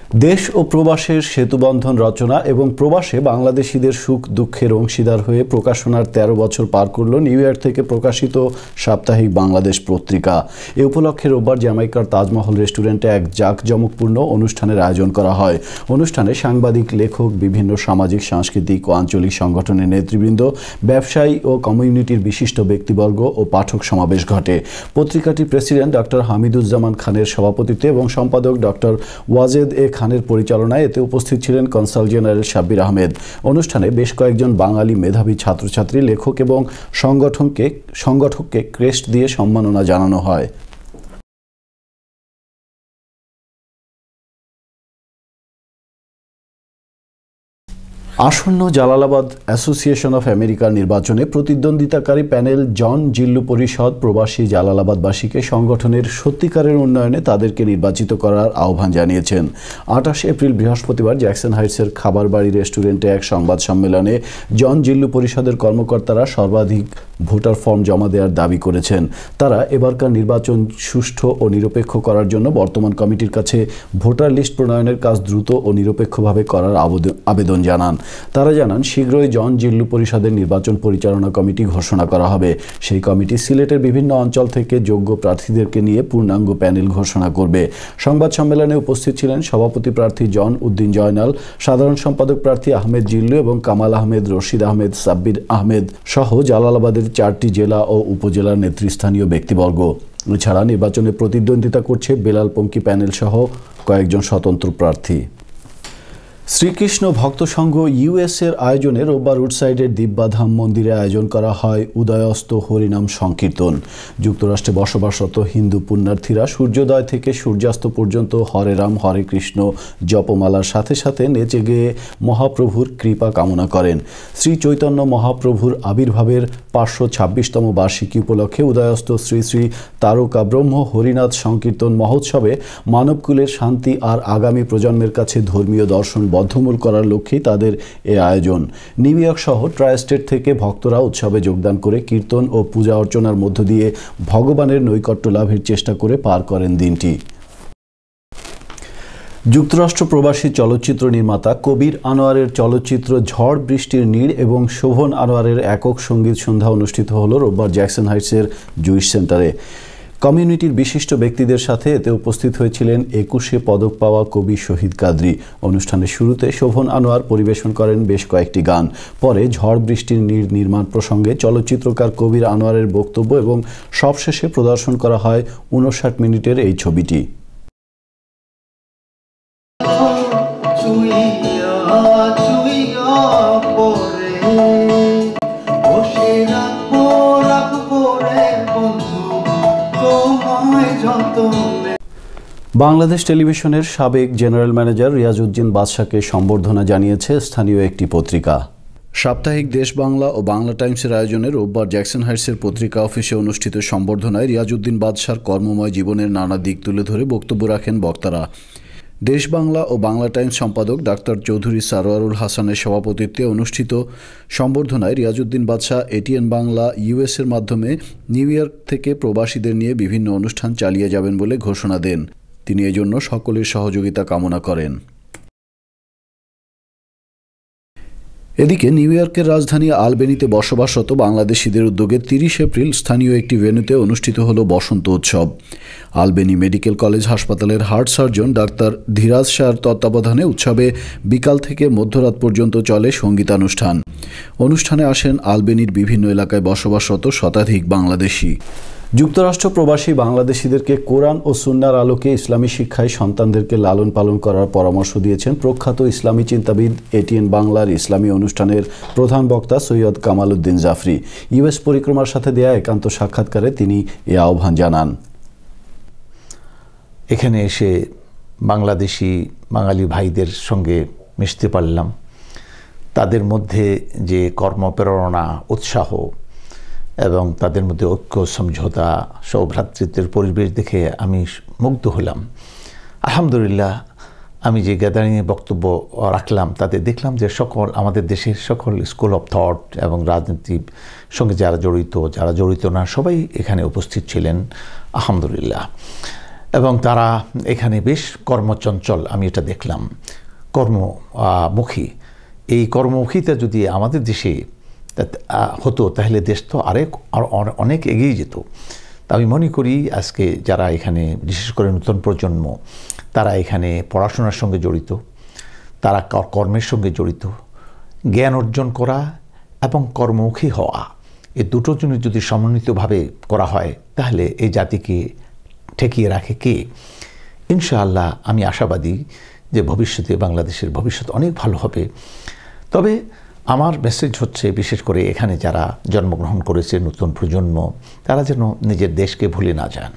দেশ ও প্রবাসের সেতুবন্ধন রচনা এবং প্রবাসে বাংলাদেশিদের সুখ দুঃখের অংশীদার হয়ে প্রকাশনার ১৩ বছর পার করল নিউ ইয়র্ক থেকে প্রকাশিত সাপ্তাহিক বাংলাদেশ পত্রিকা। এ উপলক্ষে রোববার জ্যামাইকার তাজমহল রেস্টুরেন্টে এক জাঁকজমকপূর্ণ অনুষ্ঠানের আয়োজন করা হয়। অনুষ্ঠানে সাংবাদিক, লেখক, বিভিন্ন সামাজিক, সাংস্কৃতিক ও আঞ্চলিক সংগঠনের নেতৃবৃন্দ, ব্যবসায়ী ও কমিউনিটির বিশিষ্ট ব্যক্তিবর্গ ও পাঠক সমাবেশ ঘটে। পত্রিকাটির প্রেসিডেন্ট ডক্টর হামিদুজ্জামান খানের সভাপতিত্বে এবং সম্পাদক ডক্টর ওয়াজেদ এ খানের পরিচালনায় এতে উপস্থিত ছিলেন কনসাল জেনারেল শাব্বির আহমেদ। অনুষ্ঠানে বেশ কয়েকজন বাঙালি মেধাবী ছাত্রছাত্রী, লেখক এবং সংগঠককে ক্রেস্ট দিয়ে সম্মাননা জানানো হয়। আসন্ন জালালাবাদ অ্যাসোসিয়েশন অফ আমেরিকার নির্বাচনে প্রতিদ্বন্দ্বিতাকারী প্যানেল জন জিল্লু পরিষদ প্রবাসী জালালাবাদবাসীকে সংগঠনের সত্যিকারের উন্নয়নে তাদেরকে নির্বাচিত করার আহ্বান জানিয়েছেন। ২৮ এপ্রিল বৃহস্পতিবার জ্যাকসন হাইটসের খাবার বাড়ি রেস্টুরেন্টে এক সংবাদ সম্মেলনে জন জিল্লু পরিষদের কর্মকর্তারা সর্বাধিক ভোটার ফর্ম জমা দেওয়ার দাবি করেছেন। তারা এবারকার নির্বাচন সুষ্ঠু ও নিরপেক্ষ করার জন্য বর্তমান কমিটির কাছে ভোটার লিস্ট প্রণয়নের কাজ দ্রুত ও নিরপেক্ষভাবে করার আবেদন জানান। তারা জানান, শীঘ্রই জন জিল্লু পরিষদের নির্বাচন পরিচালনা কমিটি ঘোষণা করা হবে। সেই কমিটি সিলেটের বিভিন্ন অঞ্চল থেকে যোগ্য প্রার্থীদেরকে নিয়ে পূর্ণাঙ্গ প্যানেল ঘোষণা করবে। সংবাদ সম্মেলনে উপস্থিত ছিলেন সভাপতি প্রার্থী জন উদ্দিন জয়নাল, সাধারণ সম্পাদক প্রার্থী আহমেদ জিল্লু এবং কামাল আহমেদ, রশিদ আহমেদ, সাব্বির আহমেদ সহ জালালাবাদের 4টি জেলা ও উপজেলার নেতৃস্থানীয় ব্যক্তিবর্গ। এছাড়া নির্বাচনে প্রতিদ্বন্দ্বিতা করছে বেলাল পঙ্কি প্যানেল সহ কয়েকজন স্বতন্ত্র প্রার্থী। শ্রীকৃষ্ণ ভক্ত সংঘ ইউএসের আয়োজনে রোববার উডসাইডের দিব্যাধাম মন্দিরে আয়োজন করা হয় উদয়স্ত হরিনাম সংকীর্তন। যুক্তরাষ্ট্রে বসবাসরত হিন্দু পুণ্যার্থীরা সূর্যোদয় থেকে সূর্যাস্ত পর্যন্ত হরে রাম হরে কৃষ্ণ জপমালার সাথে সাথে নেচে গেয়ে মহাপ্রভুর কৃপা কামনা করেন। শ্রী চৈতন্য মহাপ্রভুর আবির্ভাবের 526তম বার্ষিকী উপলক্ষে উদয়স্ত শ্রী শ্রী তারকা ব্রহ্ম হরিনাথ সংকীর্তন মহোৎসবে মানবকুলের শান্তি আর আগামী প্রজন্মের কাছে ধর্মীয় দর্শন বদ্ধমূল করার লক্ষ্যেই তাদের এ আয়োজন। নিউ ইয়র্ক সহ ট্রাই স্টেট থেকে ভক্তরা উৎসবে যোগদান করে কীর্তন ও পূজা অর্চনার মধ্য দিয়ে ভগবানের নৈকট্য লাভের চেষ্টা করে পার করেন দিনটি। যুক্তরাষ্ট্র প্রবাসী চলচ্চিত্র নির্মাতা কবির আনোয়ারের চলচ্চিত্র ঝড় বৃষ্টির নীড় এবং শোভন আনোয়ারের একক সঙ্গীত সন্ধ্যা অনুষ্ঠিত হল রোববার জ্যাকসন হাইটসের জুইশ সেন্টারে। কমিউনিটির বিশিষ্ট ব্যক্তিদের সাথে এতে উপস্থিত হয়েছিলেন 21 পদক পাওয়া কবি শহীদ কাদরী। অনুষ্ঠানের শুরুতে শোভন আনোয়ার পরিবেশন করেন বেশ কয়েকটি গান। পরে ঝড় বৃষ্টির নীড় নির্মাণ প্রসঙ্গে চলচ্চিত্রকার কবির আনোয়ারের বক্তব্য এবং সবশেষে প্রদর্শন করা হয় 59 মিনিটের এই ছবিটি। বাংলাদেশ টেলিভিশনের সাবেক জেনারেল ম্যানেজার রিয়াজউদ্দিন বাদশাকে সম্বর্ধনা জানিয়েছে স্থানীয় একটি পত্রিকা। সাপ্তাহিক দেশ বাংলা ও বাংলা টাইমসের আয়োজনে রোববার জ্যাকসন হাইটসের পত্রিকা অফিসে অনুষ্ঠিত সম্বর্ধনায় রিয়াজউদ্দিন বাদশার কর্মময় জীবনের নানা দিক তুলে ধরে বক্তব্য রাখেন বক্তারা। দেশ বাংলা ও বাংলা টাইমস সম্পাদক ডাক্তার চৌধুরী সারোয়ারুল হাসানের সভাপতিত্বে অনুষ্ঠিত সম্বর্ধনায় রিয়াজউদ্দিন বাদশা এটিএন বাংলা ইউএসের মাধ্যমে নিউ ইয়র্ক থেকে প্রবাসীদের নিয়ে বিভিন্ন অনুষ্ঠান চালিয়ে যাবেন বলে ঘোষণা দেন। তিনি এজন্য সকলের সহযোগিতা কামনা করেন। এদিকে নিউ ইয়র্কের রাজধানী আলবেনিতে বসবাসরত বাংলাদেশিদের উদ্যোগে 30 এপ্রিল স্থানীয় একটি ভেন্যুতে অনুষ্ঠিত হল বসন্ত উৎসব। আলবেনি মেডিকেল কলেজ হাসপাতালের হার্ট সার্জন ডাক্তার ধীরাজ শাহর তত্ত্বাবধানে উৎসবে বিকাল থেকে মধ্যরাত পর্যন্ত চলে সঙ্গীতানুষ্ঠান। অনুষ্ঠানে আসেন আলবেনির বিভিন্ন এলাকায় বসবাসরত শতাধিক বাংলাদেশি। যুক্তরাষ্ট্র প্রবাসী বাংলাদেশিদেরকে কোরআন ও সুন্নাহর আলোকে ইসলামী শিক্ষায় সন্তানদেরকে লালন পালন করার পরামর্শ দিয়েছেন প্রখ্যাত ইসলামী চিন্তাবিদ এটিএন বাংলার ইসলামী অনুষ্ঠানের প্রধান বক্তা সৈয়দ কামাল উদ্দিন জাফরি। ইউএস পরিক্রমার সাথে দেয়া একান্ত সাক্ষাৎকারে তিনি এ আহ্বান জানান। এখানে এসে বাঙালি ভাইদের সঙ্গে মিশতে পারলাম। তাদের মধ্যে যে কর্মপ্রেরণা, উৎসাহ এবং তাদের মধ্যে ঐক্য, সমঝোতা, সৌভ্রাতৃত্বের পরিবেশ দেখে আমি মুগ্ধ হলাম। আলহামদুলিল্লাহ, আমি যে গ্যাদারিংয়ে বক্তব্য রাখলাম তাতে দেখলাম যে আমাদের দেশের সকল স্কুল অফ থট এবং রাজনীতির সঙ্গে যারা জড়িত না, সবাই এখানে উপস্থিত ছিলেন। আলহামদুলিল্লাহ। এবং তারা এখানে বেশ কর্মচঞ্চল, আমি এটা দেখলাম, কর্মমুখী। এই কর্মমুখীতা যদি আমাদের দেশে হতো তাহলে দেশ তো অনেক এগিয়ে যেত। তা আমি মনে করি আজকে যারা এখানে, বিশেষ করে নতুন প্রজন্ম, তারা এখানে পড়াশোনার সঙ্গে জড়িত, তারা কর্মের সঙ্গে জড়িত। জ্ঞান অর্জন করা এবং কর্মমুখী হওয়া, এই দুটোর জন্য যদি সমন্বিতভাবে করা হয় তাহলে এই জাতিকে ঠেকিয়ে রাখে কে? ইনশাআল্লাহ আমি আশাবাদী যে ভবিষ্যতে বাংলাদেশের ভবিষ্যৎ অনেক ভালো হবে। তবে আমার মেসেজ হচ্ছে, বিশেষ করে এখানে যারা জন্মগ্রহণ করেছে নতুন প্রজন্ম, তারা যেন নিজের দেশকে ভুলে না যান।